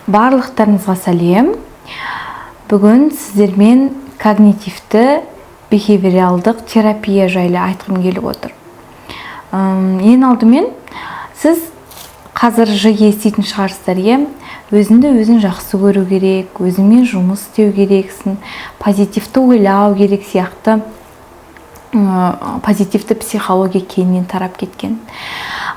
Барлықтарыңызға сәлем. Бүгін сіздермен когнитивті бихевиоралдық терапия жайлы айтқым келіп отыр. Ең алдымен сіз қазір жиі еститін шығарсыздар, өзіңді өзің жақсы көру керек, өзіңмен жұмыс істеу керексің, позитивті ойлау керек сияқты позитивті психология кеңінен тарап кеткен.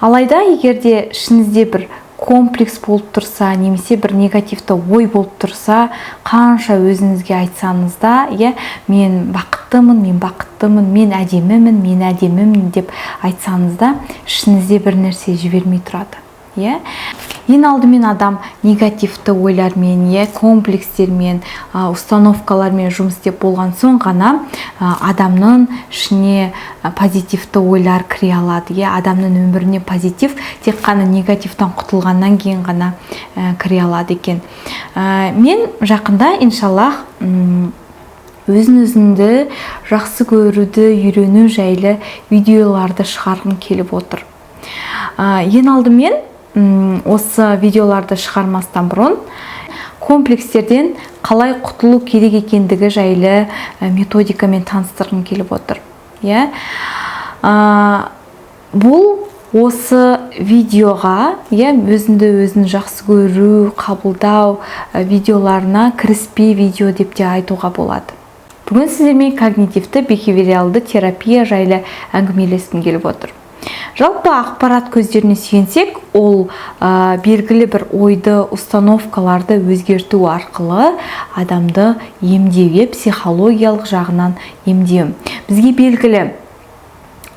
Алайда егерде ішіңізде бір комплекс болып тұрса, немесе бір негативті ой болып тұрса, қанша өзіңізге айтсаңыз да, мен бақыттымын, мен әдемімін деп айтсаңыз да, ішіңізде бір нәрсе жібермей тұрады. Ең алдымен адам негативті ойлармен, комплекстермен, установкалармен жұмыс істеп болған соң ғана адамның ішіне позитивті ойлар кіре алады. Адамның өміріне позитив тек қана негативтен құтылғаннан кейін ғана кіре алады екен. Мен жақында, иншаллах, өзін-өзіңді жақсы көруді үйрену жайлы видеоларды шығарғым келіп отыр. Ең алдымен осы видеоларды шығармастан бұрын комплекстерден қалай құтылу керек екендігі жайлы методикамен таныстырғым келіп отыр. Бұл осы видеоға, өзіңді өзің жақсы көру, қабылдау видеоларына кіріспе видео деп те айтуға болады. Бүгін сіздермен когнитивті бихевиоралды терапия жайлы әңгімелескім келіп отыр. Жалпы ақпарат көздеріне сүйенсек, ол белгілі бір ойды, установкаларды өзгерту арқылы адамды емдеуге, психологиялық жағынан емдеу. Бізге белгілі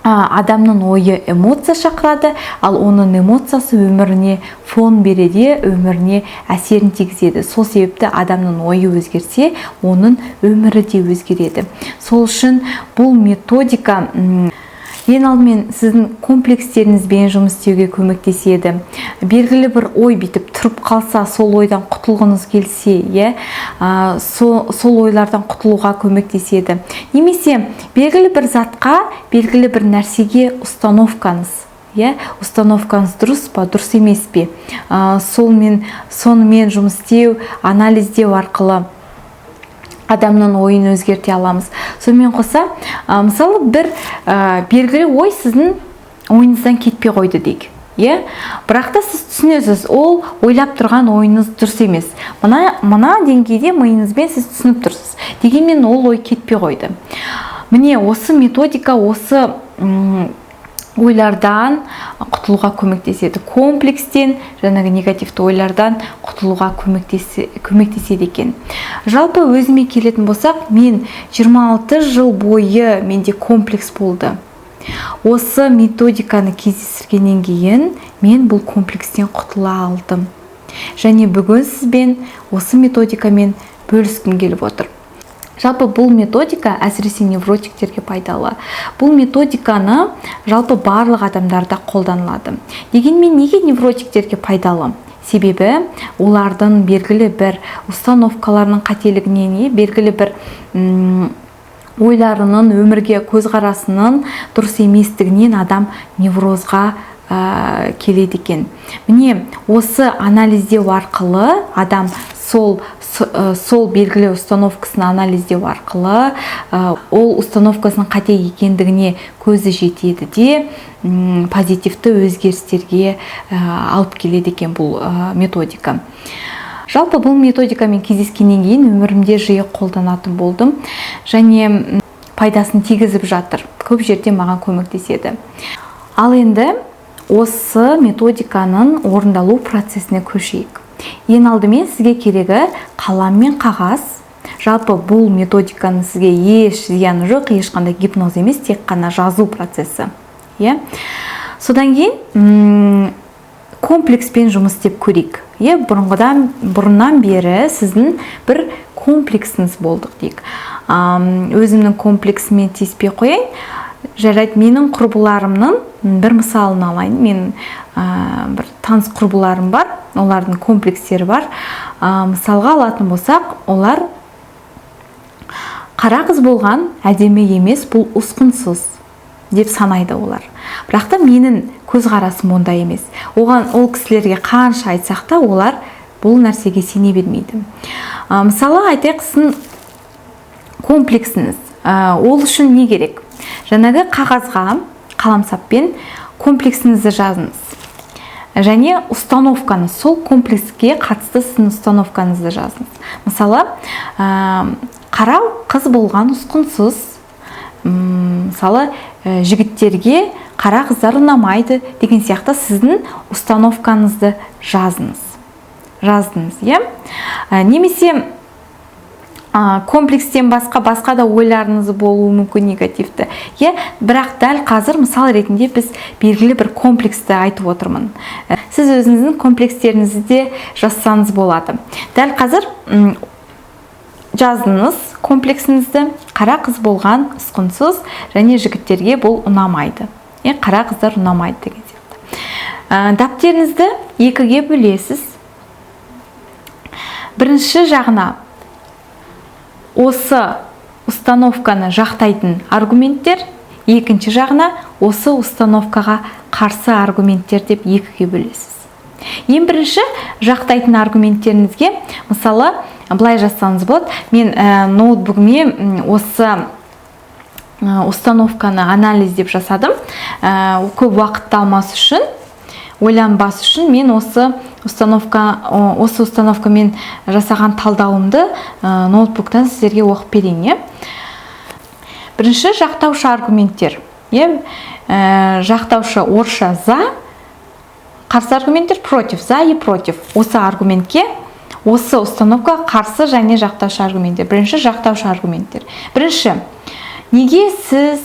адамның ойы эмоция шақырады, ал оның эмоциясы өміріне фон береді, өміріне әсерін тигізеді. Сол себепті адамның ойы өзгерсе, оның өмірі де өзгереді. Сол үшін бұл методика ең алдымен сіздің комплекстеріңізбен жұмыс істеуге көмектеседі. Белгілі бір ой бітіп тұрып қалса, сол ойдан құтылғыңыз келсе, сол ойлардан құтылуға көмектеседі. Немесе белгілі бір затқа, белгілі бір нәрсеге установкаңыз, установкаңыз дұрыс па, дұрыс емес пе? Сонымен жұмыс істеу, анализдеу арқылы адамның ойын өзгерте аламыз. Сонымен қоса, мысалы бір белгілі ой сіздің ойыңыздан кетпей қойды дейік. Бірақ та сіз түсінесіз, ол ойлап тұрған ойыңыз дұрыс емес. Мына деңгейде миыңызбен сіз түсініп тұрсыз. Дегенмен ол ой кетпей қойды. Міне осы методика осы ойлардан құтылуға көмектеседі. Комплекстен, жаңағы негативті ойлардан құтылуға көмектеседі екен. Жалпы өзіме келетін болсақ, мен 26 жыл бойы менде комплекс болды. Осы методиканы кездестіргеннен кейін мен бұл комплекстен құтыла алдым. Және бүгін сізбен осы методикамен бөліскім келіп отыр. Жалпы бұл методика әсіресе невротиктерге пайдалы. Бұл методиканы жалпы барлық адамдарда қолданылады. Дегенмен неге невротиктерге пайдалы? Себебі олардың белгілі бір установкаларының қателігінен, белгілі бір ойларының, өмірге көзқарасының дұрыс еместігінен адам неврозға келеді екен. Міне осы анализдеу арқылы адам сол белгілі установкасын анализдеу арқылы ол установкасының қате екендігіне көзі жетеді де позитивті өзгерістерге алып келеді екен бұл методика. Жалпы бұл методикамен кездескеннен кейін өмірімде жиі қолданатын болдым және пайдасын тигізіп жатыр. Көп жерде маған көмектеседі. Ал енді осы методиканың орындалу процесіне көшейік. Ең алдымен сізге керегі қалам мен қағаз. Жалпы бұл методиканың сізге еш зияны жоқ, ешқандай гипноз емес, тек қана жазу процесі. Содан кейін комплекспен жұмыс істеп көрейік. Бұрыннан бері сіздің бір комплексіңіз болдық дейік. Өзімнің комплексімен тиіспей қойайын. Жарайды, менің құрбыларымның бір мысалын алайын. Мен бір таныс құрбыларым бар, олардың комплекстері бар. Мысалға алатын болсақ, олар қара қыз болған, әдемі емес, бұл ұсқынсыз деп санайды олар. Бірақ та менің көзқарасым ондай емес. Ол кісілерге қанша айтсақ та, олар бұл нәрсеге сене бермейді. Мысалы айтайық, сіздің комплексіңіз, ол үшін не керек? Жаңағы қағазға қаламсаппен комплексіңізді жазыңыз. Және установканы, сол комплекске қатысты сіздің установкаңызды жазыңыз. Мысалы, қара қыз болған ұсқынсыз. Мысалы, жігіттерге қара қыздар ұнамайды деген сияқты сіздің установкаңызды жазыңыз. Немесе комплекстен басқа да ойларыңыз болуы мүмкін негативті. Бірақ дәл қазір мысал ретінде біз белгілі бір комплексті айтып отырмын. Сіз өзіңіздің комплекстеріңізді де жазсаңыз болады. Дәл қазір жаздыңыз комплексіңізді: қара қыз болған ұсқынсыз және жігіттерге бұл ұнамайды. Қара қыздар ұнамайды деген сияқты. Дәптеріңізді екіге бөлесіз. Бірінші жағына осы установканы жақтайтын аргументтер, екінші жағына осы установкаға қарсы аргументтер деп екіге бөлесіз. Ең бірінші жақтайтын аргументтеріңізге, мысалы, былай жазсаңыз болады: мен ноутбугіме осы установканы анализдеп жасадым. Көп уақытты алмас үшін, ойланбас үшін мен осы установкамен жасаған талдауымды ноутбуктан сіздерге оқып берейін. Бірінші жақтаушы аргументтер. Жақтаушы орысша за, қарсы аргументтер против, за и против. Осы аргументке, осы установкаға қарсы және жақтаушы аргументтер. Бірінші жақтаушы аргументтер. Бірінші, неге сіз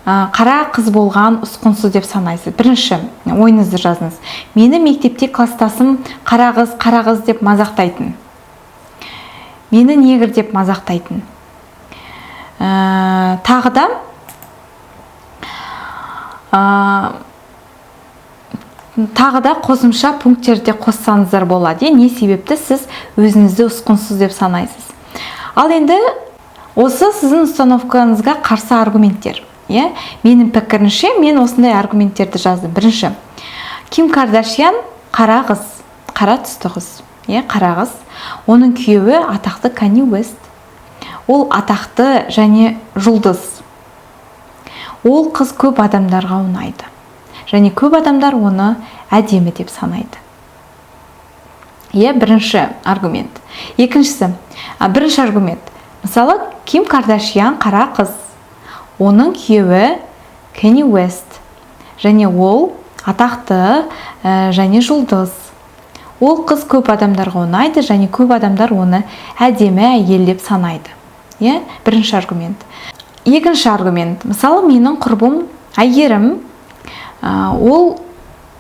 қара қыз болған ұсқынсыз деп санайсыз? Бірінші ойыңызды жазыңыз: мені мектепте кластасым қара қыз деп мазақтайтын. Мені негр деп мазақтайтын. Тағы да қосымша пункттерде қоссаңыздар болады. Не себепті сіз өзіңізді ұсқынсыз деп санайсыз? Ал енді осы сіздің установкаңызға қарсы аргументтер. Менің пікірімше, мен осындай аргументтерді жаздым. Бірінші, Ким Кардашьян қара қыз, қара түсті қыз. Қара қыз. Оның күйеуі атақты Кани Уэст. Ол атақты және жұлдыз. Ол қыз көп адамдарға ұнайды. Және көп адамдар оны әдемі деп санайды. Бірінші аргумент. Екіншісі, бірінші аргумент. Мысалы, Ким Кардашьян қара қыз. Оның күйеуі Кани Уэст. Және ол атақты және жұлдыз. Ол қыз көп адамдарға ұнайды және көп адамдар оны әдемі әйел деп санайды. Бірінші аргумент. Екінші аргумент. Мысалы, менің құрбым Әйгерім, ол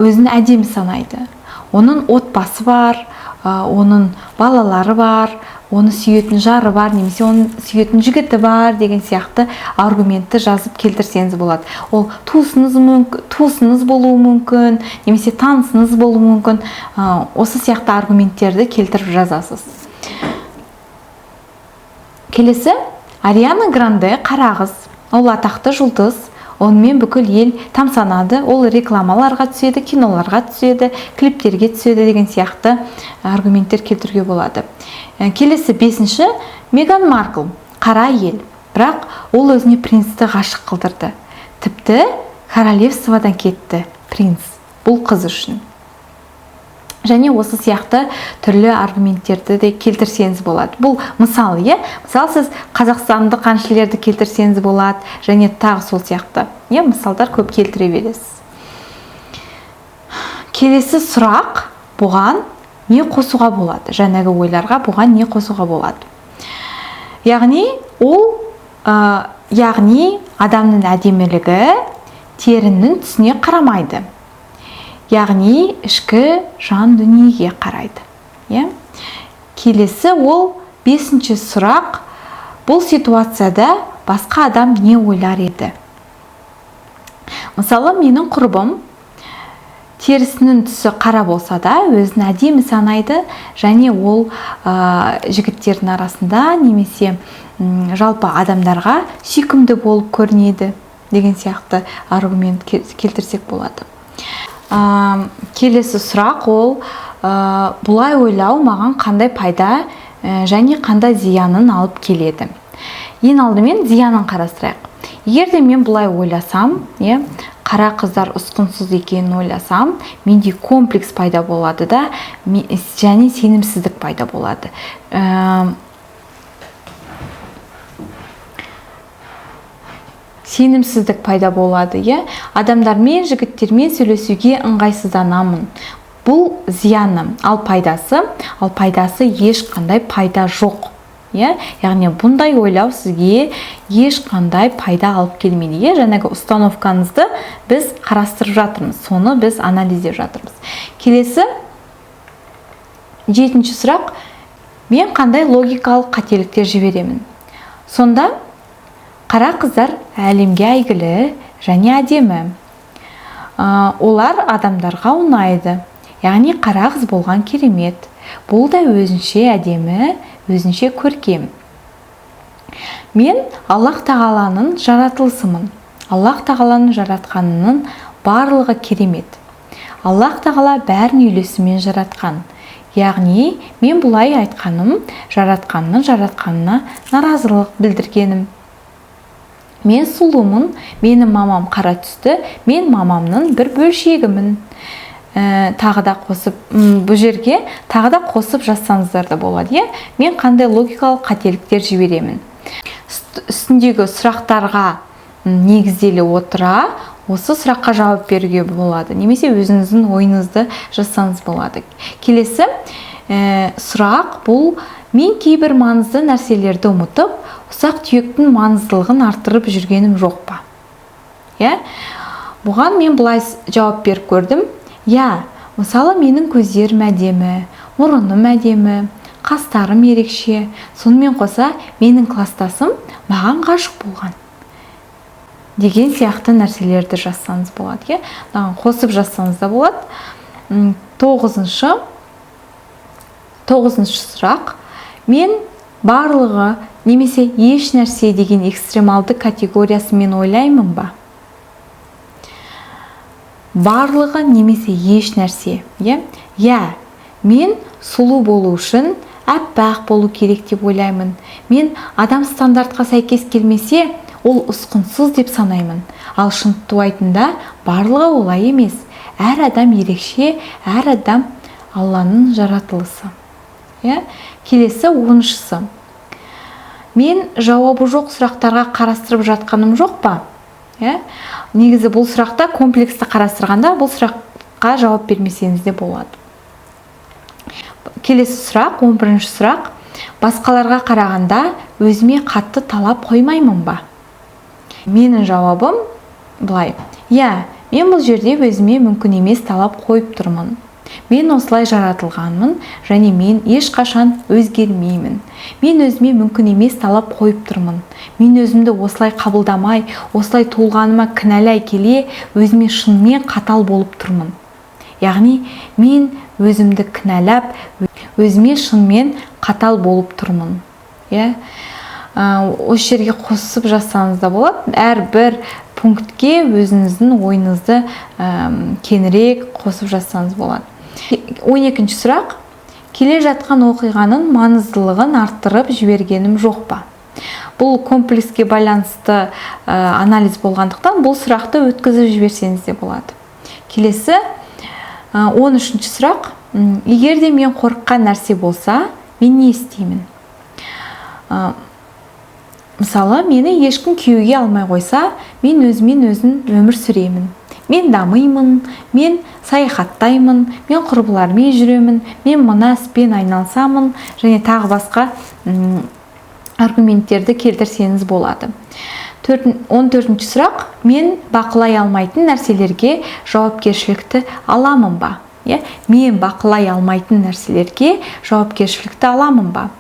өзін әдемі санайды. Оның отбасы бар, оның балалары бар, оны сүйетін жары бар, немесе оның сүйетін жігіті бар деген сияқты аргументті жазып келтірсеңіз болады. Ол туысыңыз болуы мүмкін, немесе танысыңыз болуы мүмкін. Осы сияқты аргументтерді келтіріп жазасыз. Келесі, Ариана Гранде қара қыз. Ол атақты жұлдыз. Онымен бүкіл ел тамсанады. Ол рекламаларға түседі, киноларға түседі, клиптерге түседі деген сияқты аргументтер келтіруге болады. Келесі, бесінші, Меган Маркл қара ел. Бірақ ол өзіне принцті ғашық қылдырды. Тіпті королевстводан кетті принц. Бұл қыз үшін. Және осы сияқты түрлі аргументтерді де келтірсеңіз болады. Бұл мысал, Мысалы, сіз қазақстандық әншілерді келтірсеңіз болады, және тағы сол сияқты. Мысалдар көп келтіре бересіз. Келесі сұрақ, бұған не қосуға болады? Жаңағы ойларға бұған не қосуға болады? Яғни адамның әдемілігі терінің түсіне қарамайды. Яғни ішкі жан дүниеге қарайды. Келесі, ол бесінші сұрақ. Бұл ситуацияда басқа адам не ойлар еді? Мысалы, менің құрбым терісінің түсі қара болса да, өзін әдемі санайды, және ол жігіттердің арасында немесе жалпы адамдарға сүйкімді болып көрінеді деген сияқты аргумент келтірсек болады. Келесі сұрақ, ол бұлай ойлау маған қандай пайда және қандай зиянын алып келеді. Ең алдымен зиянын қарастырайық. Егер де мен бұлай ойласам, қара қыздар ұсқынсыз екенін ойласам, менде комплекс пайда болады да, және сенімсіздік пайда болады. Сенімсіздік пайда болады, адамдармен, жігіттермен сөйлесуге ыңғайсызданамын. Бұл зияны, ал пайдасы ешқандай пайда жоқ. Яғни бұндай ойлау сізге ешқандай пайда алып келмейді. Жаңағы установкаңызды біз қарастырып жатырмыз, соны біз анализдеп жатырмыз. Келесі 7-ші сұрақ: мен қандай логикалық қателіктер жіберемін? Сонда қара қыздар әлемге әйгілі және әдемі. Олар адамдарға ұнайды. Яғни қара қыз болған керемет. Бұл да өзінше әдемі, өзінше көркем. Мен Аллах тағаланың жаратылысымын. Аллах тағаланың жаратқанының барлығы керемет. Аллах тағала бәрін үйлесімен жаратқан. Яғни мен бұлай айтқаным, жаратқанына наразылық білдіргенім. Мен сұлумын, менің мамам қара түсті, мен мамамның бір бөлшегімін. Тағы да қосып, бұл жерге тағы да қосып жазсаңыздар да болады. Мен қандай логикалық қателіктер жіберемін? Үстіндегі сұрақтарға негізделе отыра, осы сұраққа жауап беруге болады. Немесе өзіңіздің ойыңызды жазсаңыз болады. Келесі сұрақ бұл: мен кейбір маңызды нәрселерді ұмытып, ұсақ түйектің маңыздылығын арттырып жүргенім жоқ па? Бұған мен бұлай жауап беріп көрдім. Мысалы менің көздерім әдемі, мұрыным әдемі, қастарым ерекше, сонымен қоса менің кластасым маған ғашық болған деген сияқты нәрселерді жазсаңыз болады. Қосып жазсаңыз да болады. 9-шы сұрақ: мен барлығы немесе еш нәрсе деген экстремалды категориясы мен ойлаймын ба? Барлығы немесе еш нәрсе. Мен сұлу болу үшін әппақ болу керек деп ойлаймын. Мен адам стандартқа сәйкес келмесе, ол ұсқынсыз деп санаймын. Ал шынтуайтында барлығы олай емес. Әр адам ерекше, әр адам Алланың жаратылысы. Келесі 10-шысы: мен жауабы жоқ сұрақтарға қарастырып жатқаным жоқ па? Негізі бұл сұрақта комплексті қарастырғанда бұл сұраққа жауап бермесеңіз де болады. Келесі сұрақ 11-ші сұрақ: басқаларға қарағанда өзіме қатты талап қоймаймын ба? Менің жауабым былай: мен бұл жерде өзіме мүмкін емес талап қойып тұрмын. Мен осылай жаратылғанмын және мен ешқашан өзгермеймін. Мен өзіме мүмкін емес талап қойып тұрмын. Мен өзімді осылай қабылдамай, осылай туылғаныма кінәлай келе, өзіме шынымен қатал болып тұрмын. Яғни мен өзімді кінәлап, өзіме шынымен қатал болып тұрмын. Осы жерге қосып жазсаңыз да болады. Әрбір пунктке өзіңіздің ойыңызды кеңірек қосып жазсаңыз болады. 12-ші сұрақ: келе жатқан оқиғаның маңыздылығын арттырып жібергенім жоқ па? Бұл комплекске байланысты анализ болғандықтан бұл сұрақты өткізіп жіберсеңіз де болады. Келесі 13-ші сұрақ: егер де мен қорыққан нәрсе болса, мен не істеймін? Мысалы, мені ешкім күйеуге алмай қойса, мен өзімен өзім өмір сүремін. Мен дамимын, мен саяхаттаймын, мен құрбылармен жүремін, мен мына іспен айналысамын, және тағы басқа аргументтерді келтірсеңіз болады. 14-ші сұрақ: мен бақылай алмайтын нәрселерге жауапкершілікті аламын ба? Мен бақылай алмайтын нәрселерге жауапкершілікті аламын ба?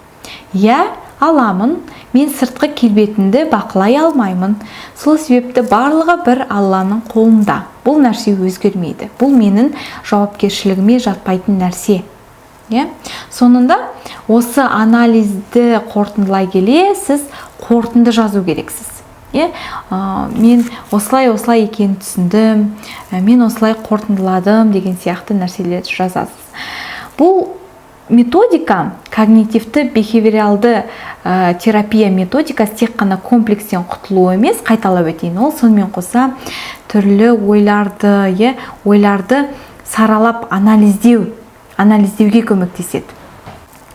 Аламын. Мен сыртқы келбетімді бақылай алмаймын. Сол себепті барлығы бір Алланың қолында. Бұл нәрсе өзгермейді. Бұл менің жауапкершілігіме жатпайтын нәрсе. Соңында осы анализді қорытындылай келе, сіз қорытынды жазу керексіз. Мен осылай екенін түсіндім, мен осылай қорытындыладым деген сияқты нәрселерді жазасыз. Бұл методика, когнитивті бихевиоралды терапия методикасы тек қана комплекстен құтылу емес, қайталап өтейін, ол сонымен қоса түрлі ойларды саралап анализдеуге көмектеседі.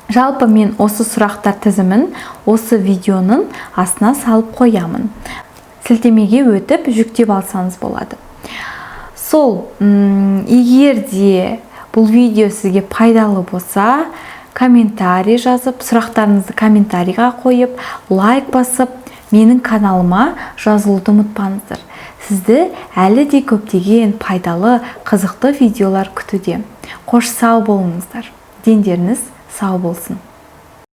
Жалпы мен осы сұрақтар тізімін осы видеоның астына салып қоямын. Сілтемеге өтіп жүктеп алсаңыз болады. Сол, егер де бұл видео сізге пайдалы болса, комментарий жазып, сұрақтарыңызды комментарийға қойып, лайк басып, менің каналыма жазылуды ұмытпаңыздар. Сізді әлі де көптеген пайдалы, қызықты видеолар күтуде. Қош сау болыңыздар. Дендеріңіз сау болсын.